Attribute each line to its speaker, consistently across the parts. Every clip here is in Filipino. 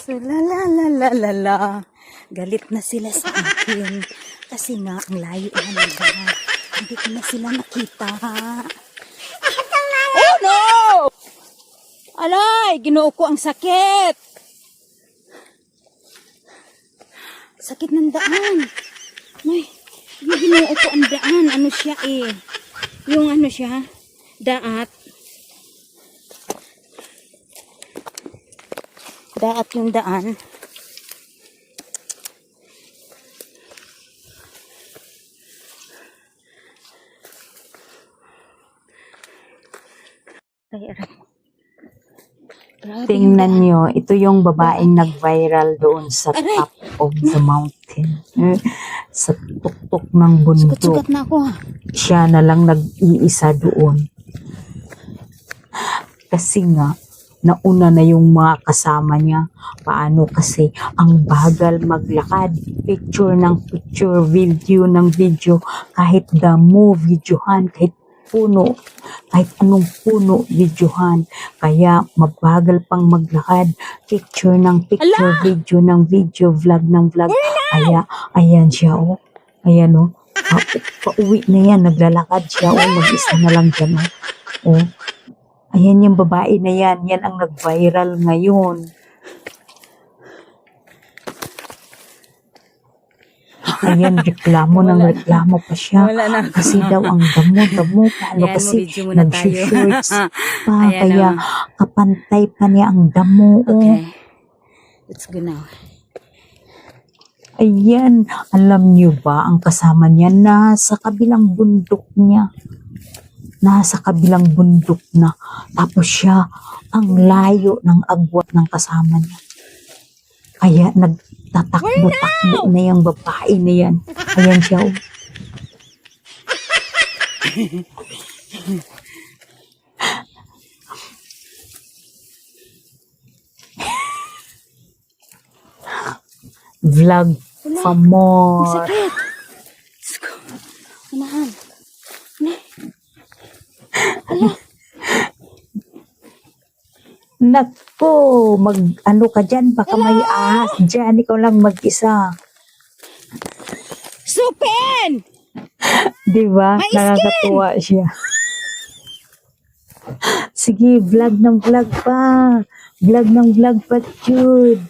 Speaker 1: So, la la la la la la. Galit na sila sa akin. Kasi nga, ang layo na nila. Hindi ko na sila nakita. Oh no! Alay! Ginoo ko ang sakit! Sakit ng daan. Ay, yung ginoo ko ang daan. Ano siya eh? Yung ano siya? Daat. Daat yung daan.
Speaker 2: Tingnan nyo, ito yung babaeng nag-viral doon sa top of the mountain. Sa tuktok ng bundok.
Speaker 1: Sugat na ako ha.
Speaker 2: Siya na lang nag-iisa doon. Kasi nga, nauna na yung mga kasama niya. Paano kasi ang bagal maglakad. Picture ng picture, video ng video. Kahit damo, videohan. Kahit puno. Kahit anong puno, videohan. Kaya mabagal pang maglakad. Picture ng picture, video ng video, vlog ng vlog. Kaya, ayan siya oh. Ayan oh. Pauwi na yan. Naglalakad siya oh. Mag-isa na lang dyan oh. Oh. Ayan yung babae na yan. Yan ang nag-viral ngayon. Ayan, reklamo ng reklamo pa siya. Kasi daw ang damo-damo. Paano
Speaker 1: Ayan,
Speaker 2: kasi
Speaker 1: video muna tayo.
Speaker 2: nag-shorts pa.
Speaker 1: Ayan,
Speaker 2: Kaya kapantay pa niya ang damo.
Speaker 1: Okay. Let's go now.
Speaker 2: Ayan, alam niyo ba ang kasama niya nasa kabilang bundok niya. Nasa kabilang bundok na. Tapos siya, ang layo ng agwat ng kasama niya. Kaya nagtatakbo-takbo na yung babae na yan. Ayan siya. Oh. Vlog for more.
Speaker 1: Sakit. Let's go. Unahan.
Speaker 2: Nako, mag-ano ka dyan, baka may ahas dyan, ikaw lang mag-isa.
Speaker 1: Supin!
Speaker 2: Di ba?
Speaker 1: May
Speaker 2: Nakakatuwa siya. Sige, vlog ng vlog pa. Vlog ng vlog pa, Jude.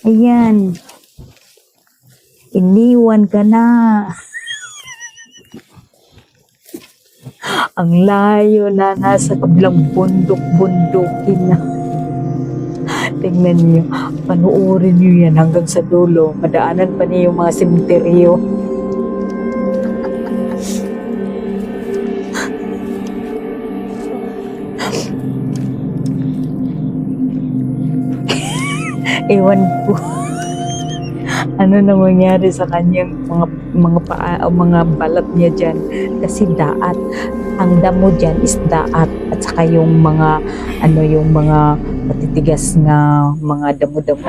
Speaker 2: Ayan. Iniwan ka na. Ang layo na nasa kabilang bundok-bundukin na. Tingnan niyo, panuorin niyo yan hanggang sa dulo. Madaanan pa niyo yung mga sementeryo. Ewan ko. Ano na mangyari sa kanyang mga paa o mga balat niya dyan. Kasi daat. Ang damo dyan is daat. At saka yung mga, yung mga matitigas na mga damo-damo.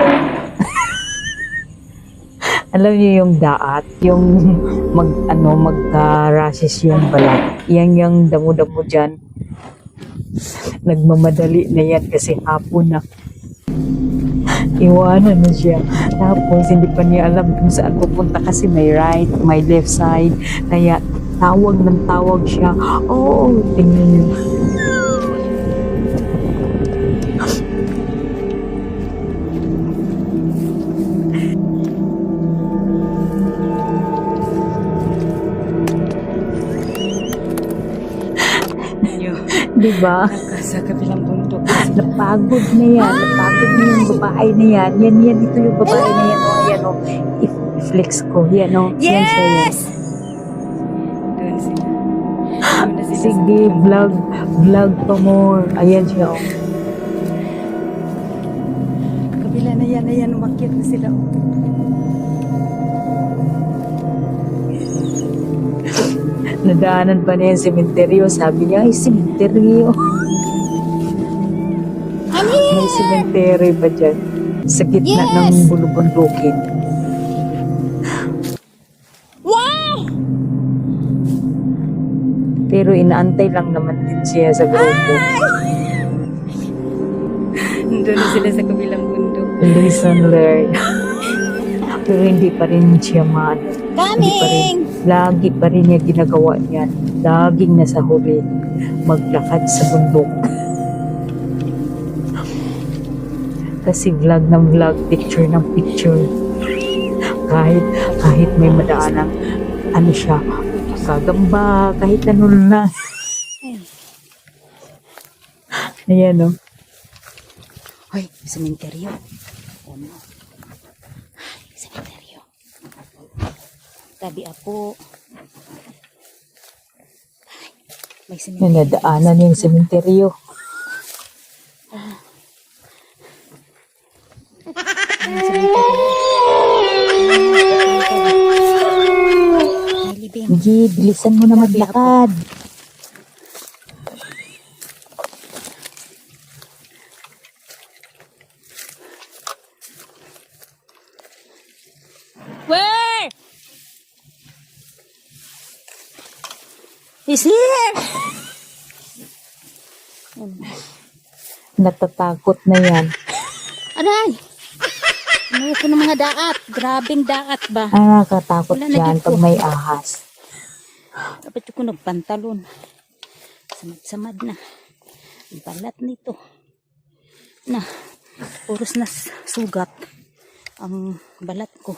Speaker 2: Alam niyo yung daat, yung magka-rashes yung balat. Yan yung damo-damo dyan. Nagmamadali na yan kasi hapon na. Iwanan na siya. Tapos, hindi pa niya alam kung saan pupunta kasi may right, may left side. Kaya, tawag ng tawag siya. Oo, tingnan niyo. Diba?
Speaker 1: Sa kabilang bundok.
Speaker 2: Napagod na yan. Napagod na yung babae na yan. Yan. Ito yung babae na yan. O, yan o. I-flex ko. Yan o. Yan siya yan.
Speaker 1: Yes! Doon sila. Doon na sila.
Speaker 2: Sige, vlog. Vlog pa more. Ayan siya o.
Speaker 1: Kabila na yan. Umakyat na sila.
Speaker 2: Nadaanan pa niya yung sementeryo. Sabi niya, ay, sementeryo. May sementeryo pa dyan. Sa gitna ng bulubundukin.
Speaker 1: Wow!
Speaker 2: Pero inaantay lang naman din siya sa grupo.
Speaker 1: Doon na sila sa kabilang bundok.
Speaker 2: Listen, learn. Pero hindi pa rin siya Hindi pa rin.
Speaker 1: Coming!
Speaker 2: Lagi pa rin niya ginagawa niyan. Laging nasa huli. Maglakad sa bundok. Kasi vlog ng vlog, picture ng picture. Kahit may madaan ng ano siya, gagamba, kahit ano na. Ayan, oh.
Speaker 1: Hoy, sementeryo. Ano? Sementeryo. Tabi apo. Ay, may sementeryo.
Speaker 2: Nadaanan yung sementeryo.
Speaker 1: May libing.
Speaker 2: Hindi, bilisan mo na maglakad.
Speaker 1: Where? He's here!
Speaker 2: Natatakot na yan.
Speaker 1: Aray! Ano ko ng mga daat? Grabing daat ba?
Speaker 2: Nakakatakot
Speaker 1: Wala na
Speaker 2: yan
Speaker 1: dito.
Speaker 2: pag may ahas.
Speaker 1: Dapat ko nagpantalon. Samad-samad na. Ang balat nito. Na, puros na sugat ang balat ko.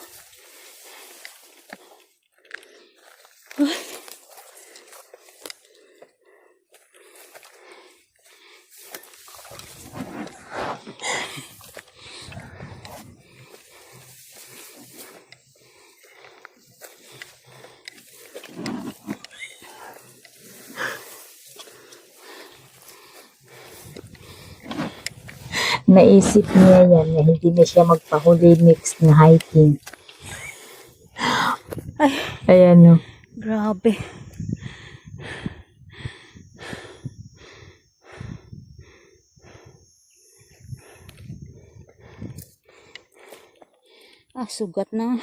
Speaker 2: Naisip niya yan na hindi na siya magpahuli next na hiking.
Speaker 1: Ay,
Speaker 2: Ayan, oh.
Speaker 1: grabe. Sugat na.